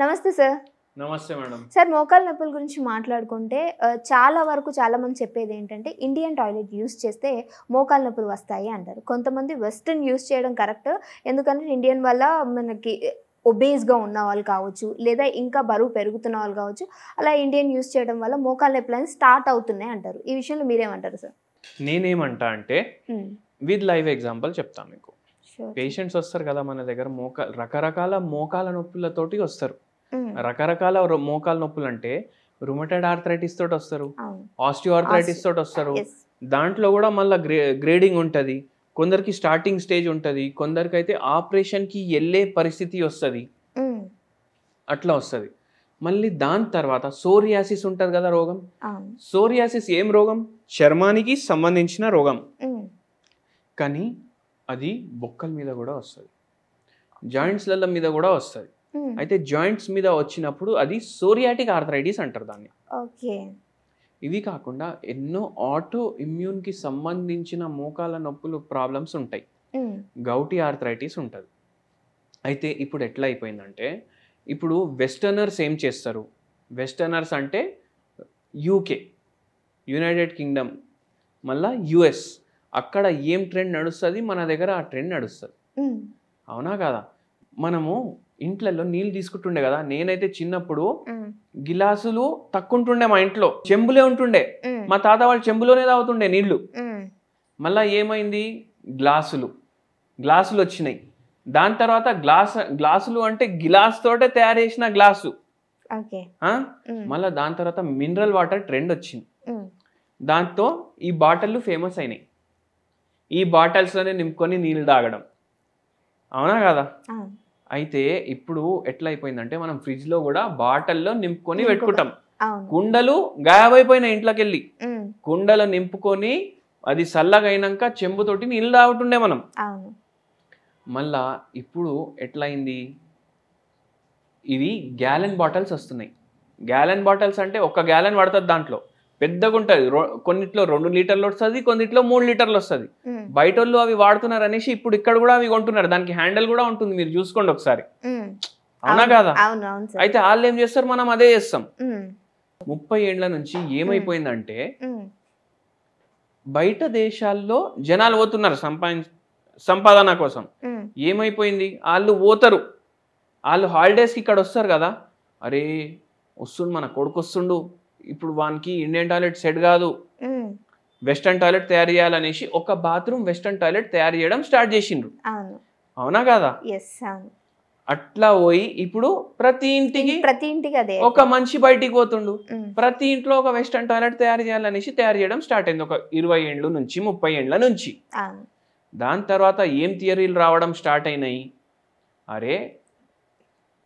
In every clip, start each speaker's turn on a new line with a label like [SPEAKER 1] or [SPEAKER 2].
[SPEAKER 1] నమస్తే సార్.
[SPEAKER 2] నమస్తే madam.
[SPEAKER 1] Sir, మోకాళ్ళ నొప్పుల గురించి మాట్లాడుకుంటే చాలా వరకు చాలామంది చెప్పేది ఏంటంటే ఇండియన్ టాయిలెట్ యూస్ చేస్తే మోకాళ్ళ నొప్పులు వస్తాయి అంటారు. కొంతమంది వెస్ట్రన్ యూస్ చేయడం కరెక్ట్, ఎందుకంటే ఇండియన్ వల్ల మనకి ఒబేస్గా ఉన్న వాళ్ళు కావచ్చు, లేదా ఇంకా బరువు పెరుగుతున్న వాళ్ళు కావచ్చు, అలా ఇండియన్ యూస్ చేయడం వల్ల మోకాళ్ళ నొప్పులు అనేది స్టార్ట్ అవుతున్నాయి అంటారు. ఈ విషయంలో మీరేమంటారు సార్?
[SPEAKER 2] నేనేమంటా అంటే విత్ లైవ్ ఎగ్జాంపుల్ చెప్తాను మీకు. పేషెంట్స్ వస్తారు కదా మన దగ్గర, రకరకాల మోకాల నొప్పులతోటి వస్తారు. రకరకాల మోకాల నొప్పులు అంటే రుమటైడ్ ఆర్థరైటిస్ తోటి వస్తారు, ఆస్టియో ఆర్థరైటిస్ తోటి వస్తారు. దాంట్లో కూడా మళ్ళీ గ్రేడింగ్ ఉంటుంది. కొందరికి స్టార్టింగ్ స్టేజ్ ఉంటుంది, కొందరికి అయితే ఆపరేషన్కి వెళ్ళే పరిస్థితి వస్తుంది, అట్లా వస్తుంది. మళ్ళీ దాని తర్వాత సోరియాసిస్ ఉంటుంది కదా రోగం. సోరియాసిస్ ఏం రోగం? చర్మానికి సంబంధించిన రోగం, కానీ అది బొక్కల మీద కూడా వస్తుంది, జాయింట్స్ల మీద కూడా వస్తుంది. అయితే జాయింట్స్ మీద వచ్చినప్పుడు అది సోరియాటిక్ ఆర్థరైటిస్ అంటారు దాన్ని. ఇవి కాకుండా ఎన్నో ఆటో ఇమ్యూన్కి సంబంధించిన మోకాల నొప్పులు ప్రాబ్లమ్స్ ఉంటాయి. గౌటీ ఆర్థరైటిస్ ఉంటుంది. అయితే ఇప్పుడు ఎట్లా అయిపోయిందంటే, ఇప్పుడు వెస్టర్నర్స్ ఏం చేస్తారు? వెస్టర్నర్స్ అంటే యూకే, యునైటెడ్ కింగ్డమ్, మళ్ళా యుఎస్, అక్కడ ఏం ట్రెండ్ నడుస్తుంది, మన దగ్గర ఆ ట్రెండ్ నడుస్తుంది. అవునా కదా? మనము ఇంట్లలో నీళ్ళు తీసుకుంటుండే కదా. నేనైతే చిన్నప్పుడు గిలాసులు తక్కుంటుండే, మా ఇంట్లో చెంబులే ఉంటుండే. మా తాత వాళ్ళు చెంబులోనే తాగుతుండే నీళ్లు. మళ్ళా ఏమైంది? గ్లాసులు వచ్చినాయి. దాని తర్వాత గ్లాసులు అంటే గిలాస్ తోటే తయారు చేసిన గ్లాసు. మళ్ళా దాని తర్వాత మినరల్ వాటర్ ట్రెండ్ వచ్చింది. దాంతో ఈ బాటిల్లు ఫేమస్ అయినాయి. ఈ బాటిల్స్లోనే నింపుకొని నీళ్ళు తాగడం. అవునా కదా? అయితే ఇప్పుడు ఎట్లా అయిపోయిందంటే, మనం ఫ్రిడ్జ్లో కూడా బాటిల్లో నింపుకొని పెట్టుకుంటాం. కుండలు గాయబైపోయినాయి. ఇంట్లోకి వెళ్ళి కుండలు నింపుకొని అది చల్లగా అయినాక చెంబుతోటి నీళ్ళు తాగుతుండే మనం. మళ్ళా ఇప్పుడు ఎట్లయింది? ఇవి గ్యాలన్ బాటిల్స్ వస్తున్నాయి. గ్యాలన్ బాటిల్స్ అంటే 1 గ్యాలన్ పడుతుంది, దాంట్లో పెద్దగా ఉంటుంది. కొన్నిట్లో 2 లీటర్లు వస్తుంది, కొన్నిట్లో 3 లీటర్లు వస్తుంది. బయట వాళ్ళు అవి వాడుతున్నారు అనేసి ఇప్పుడు ఇక్కడ కూడా అవి కొంటున్నారు. దానికి హ్యాండిల్ కూడా ఉంటుంది, మీరు చూసుకోండి ఒకసారి. అవునా కదా? అయితే వాళ్ళు ఏం చేస్తారు, మనం అదే చేస్తాం. 30 ఏళ్ల నుంచి ఏమైపోయిందంటే, బయట దేశాల్లో జనాలు పోతున్నారు సంపాదన కోసం. ఏమైపోయింది? వాళ్ళు పోతారు, వాళ్ళు హాలిడేస్కి ఇక్కడ వస్తారు కదా. అరే వస్తుండు, మన కొడుకు వస్తుండు, ఇప్పుడు వానికి ఇండియన్ టాయిలెట్ సెట్ కాదు, వెస్టర్న్ టాయిలెట్ తయారు చేయాలనేసి ఒక బాత్రూమ్ వెస్టర్న్ టాయిలెట్ తయారు చేయడం స్టార్ట్ చేసిండ్రు. అవునా కదా? అట్లా పోయి ఇప్పుడు ప్రతి ఇంటికి ఒక మనిషి బయటికి పోతుండు, ప్రతి ఇంట్లో ఒక వెస్టర్న్ టాయిలెట్ తయారు చేయాలనేసి తయారు చేయడం స్టార్ట్ అయింది. ఒక 20 ఏళ్ళ నుంచి 30 ఏళ్ళ నుంచి. దాని తర్వాత ఏం థియరీలు రావడం స్టార్ట్ అయినాయి. అరే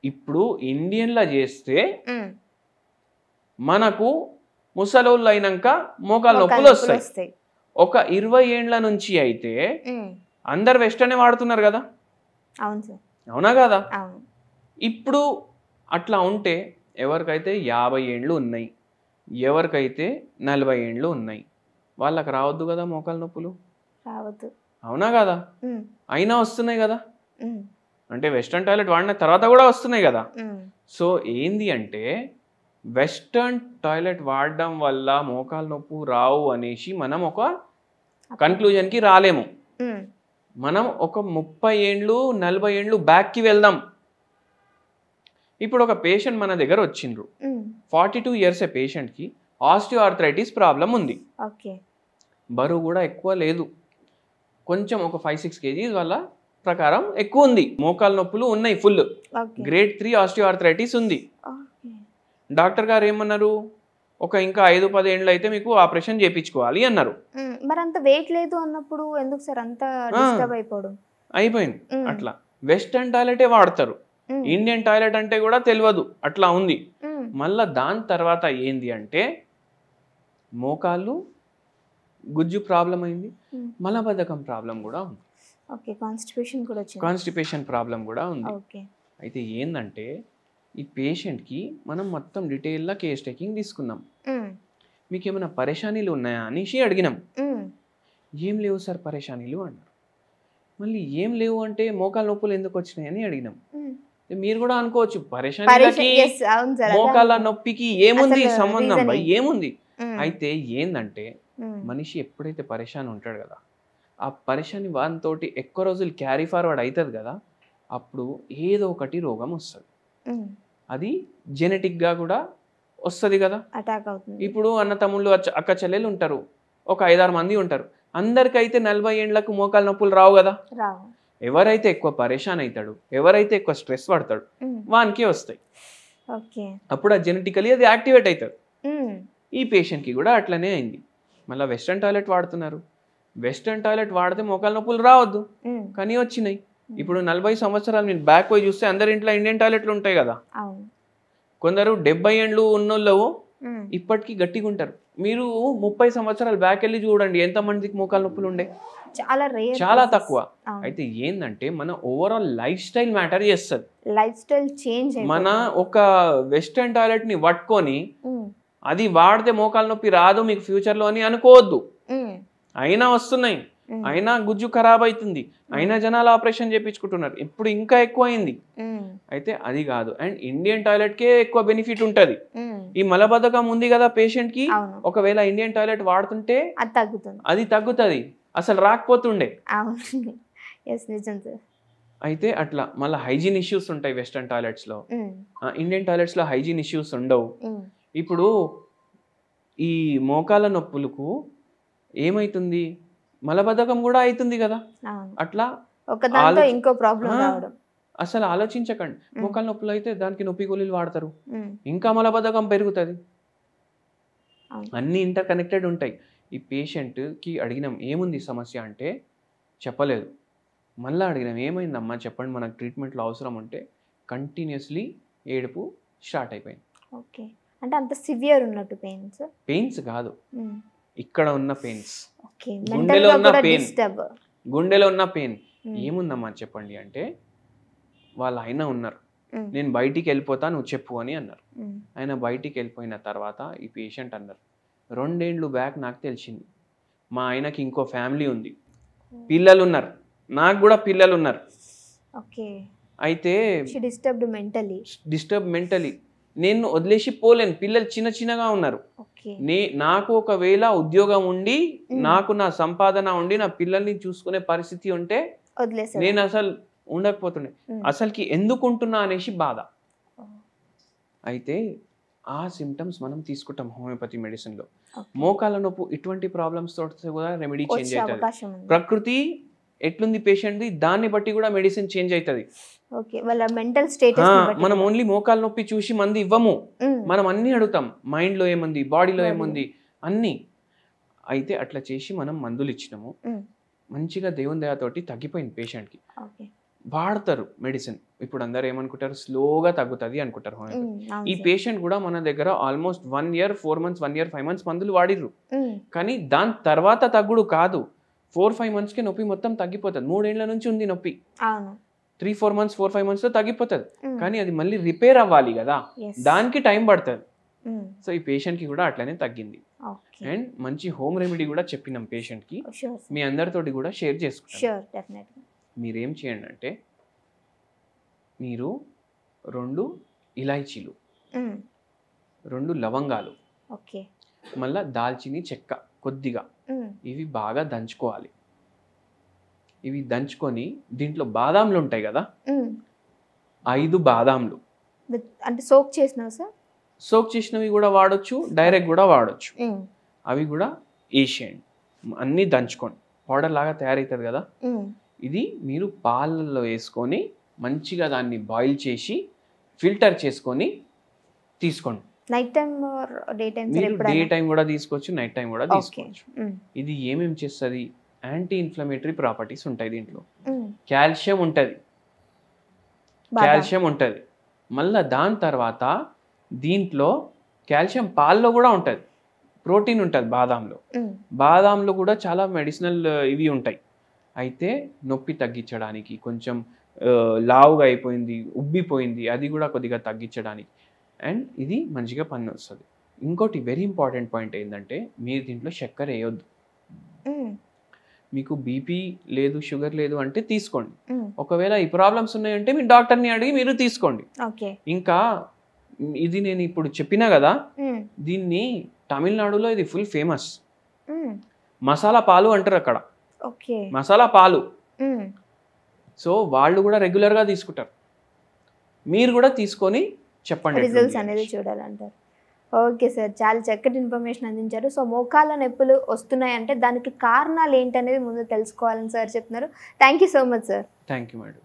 [SPEAKER 2] ఇప్పుడు ఇండియన్లా చేస్తే మనకు ముసలోళ్ళు అయినాక మోకాలు నొప్పులు వస్తాయి. ఒక 20 ఏళ్ల నుంచి అయితే అందరు వెస్టర్నే వాడుతున్నారు కదా. అవునా కదా? ఇప్పుడు అట్లా ఉంటే ఎవరికైతే 50 ఏళ్ళు ఉన్నాయి, ఎవరికైతే 40 ఏళ్ళు ఉన్నాయి, వాళ్ళకి రావద్దు కదా మోకాలు నొప్పులు? అవునా కదా? అయినా వస్తున్నాయి కదా. అంటే వెస్టర్న్ టాయిలెట్ వాడిన తర్వాత కూడా వస్తున్నాయి కదా. సో ఏంది అంటే, వెస్టర్న్ టాయిలెట్ వాడడం వల్ల మోకాలు నొప్పు రావు అనేసి మనం ఒక కన్క్లూజన్కి రాలేము. మనం ఒక 30 ఏళ్ళు 40 ఏళ్ళు బ్యాక్కి వెళ్దాం. ఇప్పుడు ఒక పేషెంట్ మన దగ్గర వచ్చిండ్రు, 42 ఇయర్స్ పేషెంట్కి ఆస్టియో ఆర్థరైటిస్ ప్రాబ్లం ఉంది. బరువు కూడా ఎక్కువ లేదు, కొంచెం ఒక 5-6 kgs వల్ల ప్రకారం ఎక్కువ ఉంది. మోకాలు నొప్పులు ఉన్నాయి, ఫుల్ గ్రేడ్ 3 ఆస్టియో ఆర్థరైటిస్ ఉంది. డాక్టర్ గారు ఏమన్నారు, ఒక ఇంకా 5-10 ఏళ్ళు అయితే మీకు ఆపరేషన్ చేయించుకోవాలి అన్నారు.
[SPEAKER 1] మరి అంత వెయిట్ లేదు అన్నప్పుడు ఎందుకు సార్ అంత డిస్టర్బ్ అయిపోవడం? అయిపోయింది.
[SPEAKER 2] అట్లా వెస్టర్న్ టాయిలెటే వాడతారు, ఇండియన్ టాయిలెట్ అంటే కూడా తెలియదు, అట్లా ఉంది. మళ్ళా దాని తర్వాత ఏంది అంటే, మోకాళ్ళు గుజ్జు ప్రాబ్లం అయింది, మలబద్ధకం ప్రాబ్లం కూడా ఉంది, కాన్స్టిపేషన్ ప్రాబ్లం కూడా ఉంది. అయితే ఏంటంటే, ఈ పేషెంట్కి మనం మొత్తం డీటెయిల్గా కేస్ టేకింగ్ తీసుకున్నాం. మీకు ఏమైనా పరేషానీలు ఉన్నాయా అనేసి అడిగినాం. ఏం లేవు సార్ పరేషానీలు అన్నారు. మళ్ళీ ఏం లేవు అంటే మోకాలు నొప్పులు ఎందుకు వచ్చినాయని అడిగినాం. మీరు కూడా అనుకోవచ్చు పరేషానికి మోకాళ్ళ నొప్పికి ఏముంది సంబంధం భయ్, ఏముంది. అయితే ఏందంటే మనిషి ఎప్పుడైతే పరేషాన్ ఉంటాడు కదా, ఆ పరేషాన్ని వానితోటి ఎక్కువ రోజులు క్యారీ ఫార్వర్డ్ అవుతుంది కదా, అప్పుడు ఏదో ఒకటి రోగం వస్తుంది. అది జెనెటిక్గా కూడా వస్తుంది కదా. ఇప్పుడు అన్న తమ్ముళ్ళు అక్క చెల్లెలు ఉంటారు, ఒక 5-6 మంది ఉంటారు, అందరికైతే 40 ఏండ్లకు మోకాళ్ళ నొప్పులు రావు కదా. ఎవరైతే ఎక్కువ పరేషాన్ అవుతాడు, ఎవరైతే ఎక్కువ స్ట్రెస్ పడతాడు వానికే వస్తాయి. అప్పుడు ఆ జెనెటికలీ అది యాక్టివేట్ అవుతాడు. ఈ పేషెంట్కి కూడా అట్లనే అయింది. మళ్ళీ వెస్ట్రన్ టాయిలెట్ వాడుతున్నారు. వెస్ట్రన్ టాయిలెట్ వాడితే మోకాళ్ళ నొప్పులు రావద్దు, కానీ వచ్చినాయి. ఇప్పుడు 40 సంవత్సరాలు నేను బ్యాక్ పోయి చూస్తే అందరి ఇంట్లో ఇండియన్ టాయిలెట్లు ఉంటాయి కదా. కొందరు 70 ఏండ్లు ఉన్నోళ్ళు ఇప్పటికీ గట్టిగా ఉంటారు. మీరు 30 సంవత్సరాలు బ్యాక్ వెళ్ళి చూడండి ఎంత మందికి మోకాళ్ళ నొప్పులు ఉండే, చాలా తక్కువ. అయితే ఏంటంటే మన ఓవరాల్ లైఫ్ స్టైల్ మ్యాటర్ చేస్తుంది.
[SPEAKER 1] Life style change.
[SPEAKER 2] మన ఒక వెస్టర్న్ టాయిలెట్ ని పట్టుకొని అది వాడితే మోకాళ్ళ నొప్పి రాదు మీకు ఫ్యూచర్ లో అని అనుకోవద్దు. అయినా వస్తున్నాయి, అయినా గుజ్జు ఖరాబ్ అవుతుంది, అయినా జనాలు ఆపరేషన్ చేయించుకుంటున్నారు. ఇప్పుడు ఇంకా ఎక్కువ అయింది. అయితే అది కాదు. అండ్ ఇండియన్ టాయిలెట్ కే ఎక్కువ బెనిఫిట్ ఉంటది. ఈ మలబద్ధకం ఉంది కదా పేషెంట్ కి, ఒకవేళ ఇండియన్ టాయిలెట్ వాడుతుంటే అది తగ్గుతుంది, అసలు రాకపోతుండే. అయితే అట్లా మళ్ళీ హైజీన్ ఇష్యూస్ ఉంటాయి వెస్టర్న్ టాయిలెట్స్ లో. ఇండియన్ టాయిలెట్స్ లో హైజీన్ ఇష్యూస్ ఉండవు. ఇప్పుడు ఈ మోకాళ్ళ నొప్పులకు ఏమైతుంది, మలబద్ధకం కూడా అవుతుంది కదా. అట్లా
[SPEAKER 1] ఇంకో ప్రాబ్లం రావడం
[SPEAKER 2] అసలు ఆలోచించకండి. మోకాళ్ళ నొప్పులు అయితే దానికి నొప్పి గోళీలు వాడతారు, ఇంకా మలబద్ధకం పెరుగుతుంది. అన్ని ఇంటర్ కనెక్టెడ్ ఉంటాయి. ఈ పేషెంట్కి అడిగినాం ఏముంది సమస్య అంటే చెప్పలేదు. మళ్ళీ అడిగినాం ఏమైందమ్మా చెప్పండి, మనకు ట్రీట్మెంట్లో అవసరం ఉంటే కంటిన్యూస్లీ ఏడుపు స్టార్ట్ అయిపోయింది.
[SPEAKER 1] ఓకే, అంటే అంత సివియర్ ఉన్నట్టు
[SPEAKER 2] పెయిన్స్ కాదు, ఇక్కడ ఉన్న పెయిన్స్, గుండెలో ఉన్న పెయిన్, గుండెలో ఉన్న పెయిన్. ఏముందమ్మా చెప్పండి అంటే వాళ్ళు ఆయన ఉన్నారు, నేను బయటికి వెళ్ళిపోతా నువ్వు చెప్పు అని అన్నారు. ఆయన బయటికి వెళ్ళిపోయిన తర్వాత ఈ పేషెంట్ అన్నారు 2 ఏండ్లు బ్యాక్ నాకు తెలిసింది మా ఆయనకి ఇంకో ఫ్యామిలీ ఉంది, పిల్లలు ఉన్నారు, నాకు కూడా పిల్లలు ఉన్నారు. అయితే డిస్టర్బ్ మెంటలీ నేను వదిలేసి పోలేను, పిల్లలు చిన్నగా ఉన్నారు. నాకు ఒకవేళ ఉద్యోగం ఉండి నాకు నా సంపాదన ఉండి నా పిల్లల్ని చూసుకునే పరిస్థితి ఉంటే నేను అసలు ఉండకపోతుండే, అసలుకి ఎందుకు ఉంటున్నా అనేసి బాధ. అయితే ఆ సిమ్టమ్స్ మనం తీసుకుంటాం హోమియోపతి మెడిసిన్ లో. మోకాళ్ళ నొప్పు ఇటువంటి ప్రాబ్లమ్స్ తోటి కూడా రెమెడీ చేంజ్ అవుతుంది. ప్రకృతి ఎట్లుంది పేషెంట్ది దాన్ని బట్టి కూడా మెడిసిన్ చేంజ్ అవుతుంది. మనం ఓన్లీ మోకాళ్ళ నొప్పి చూసి మంది ఇవ్వము, మనం అన్ని అడుగుతాం, మైండ్ లో ఏముంది, బాడీలో ఏముంది అన్ని. అయితే అట్లా చేసి మనం మందులు ఇచ్చినాము, మంచిగా దేవుని దయతోటి తగ్గిపోయింది పేషెంట్ కి. వాడతారు మెడిసిన్. ఇప్పుడు అందరు ఏమనుకుంటారు స్లోగా తగ్గుతుంది అనుకుంటారు. ఈ పేషెంట్ కూడా మన దగ్గర almost 1 year 4 months 1 year 5 months మందులు వాడిర్రు, కానీ దాని తర్వాత తగ్గుడు కాదు, 4-5 months కి నొప్పి మొత్తం తగ్గిపోతుంది. 3 ఏళ్ల నుంచి ఉంది నొప్పి, 3-4 months 4-5 months లో తగ్గిపోతుంది. కానీ అది మళ్ళీ రిపేర్ అవ్వాలి కదా, దానికి టైం పడుతుంది. సో ఈ పేషెంట్ కి కూడా అట్లనే తగ్గింది. అండ్ మంచి హోమ్ రెమెడీ కూడా చెప్పినాం పేషెంట్ కి, మీ అందరితోటి కూడా షేర్ చేసుకుంటాం. మీరేం చేయండి అంటే మీరు 2 ఇలాచీలు, 2 లవంగాలు, మళ్ళా దాల్చిని చెక్క కొద్దిగా, ఇవి బాగా దంచుకోవాలి. ఇవి దంచుకొని దీంట్లో బాదాంలు ఉంటాయి కదా, 5 బాదాంలు
[SPEAKER 1] అంటే సోక్ చేసినవి సార్,
[SPEAKER 2] సోక్ చేసినవి కూడా వాడొచ్చు, డైరెక్ట్ కూడా వాడొచ్చు. అవి కూడా వేసేయండి, అన్నీ దంచుకోండి, పౌడర్ లాగా తయారవుతుంది కదా. ఇది మీరు పాలల్లో వేసుకొని మంచిగా దాన్ని బాయిల్ చేసి ఫిల్టర్ చేసుకొని తీసుకోండి.
[SPEAKER 1] నైట్ టైం డే
[SPEAKER 2] టైం కూడా తీసుకోవచ్చు, నైట్ టైం కూడా తీసుకోవచ్చు. ఇది ఏమేమి చేస్తుంది, యాంటీ ఇన్ఫ్లమేటరీ ప్రాపర్టీస్ ఉంటాయి దీంట్లో, కాల్షియం ఉంటుంది. మళ్ళీ దాని తర్వాత దీంట్లో కాల్షియం పాల్లో కూడా ఉంటుంది, ప్రోటీన్ ఉంటుంది బాదాంలో కూడా చాలా మెడిసినల్ ఇవి ఉంటాయి. అయితే నొప్పి తగ్గించడానికి, కొంచెం లావుగా అయిపోయింది, ఉబ్బిపోయింది, అది కూడా కొద్దిగా తగ్గించడానికి, అండ్ ఇది మంచిగా పని వస్తుంది. ఇంకోటి వెరీ ఇంపార్టెంట్ పాయింట్ ఏంటంటే మీరు దీంట్లో చక్కెర వేయొద్దు. మీకు బీపీ లేదు, షుగర్ లేదు అంటే తీసుకోండి. ఒకవేళ ఈ ప్రాబ్లమ్స్ ఉన్నాయంటే మీ డాక్టర్ని అడిగి మీరు తీసుకోండి. ఇంకా ఇది నేను ఇప్పుడు చెప్పినా కదా, దీన్ని తమిళనాడులో ఇది ఫుల్ ఫేమస్. మసాలా పాలు అంటారు అక్కడ, మసాలా పాలు. సో వాళ్ళు కూడా రెగ్యులర్గా తీసుకుంటారు. మీరు కూడా తీసుకొని చెప్పండి
[SPEAKER 1] రిజల్ట్స్ అనేది చూడాలంటారు. ఓకే సార్, చాలా చక్కటి ఇన్ఫర్మేషన్ అందించారు. సో మోకాళ్ళ నొప్పులు వస్తున్నాయంటే దానికి కారణాలు ఏంటనేది ముందు తెలుసుకోవాలని సార్ చెప్తున్నారు. Thank you so much sir.
[SPEAKER 2] Thank you madam.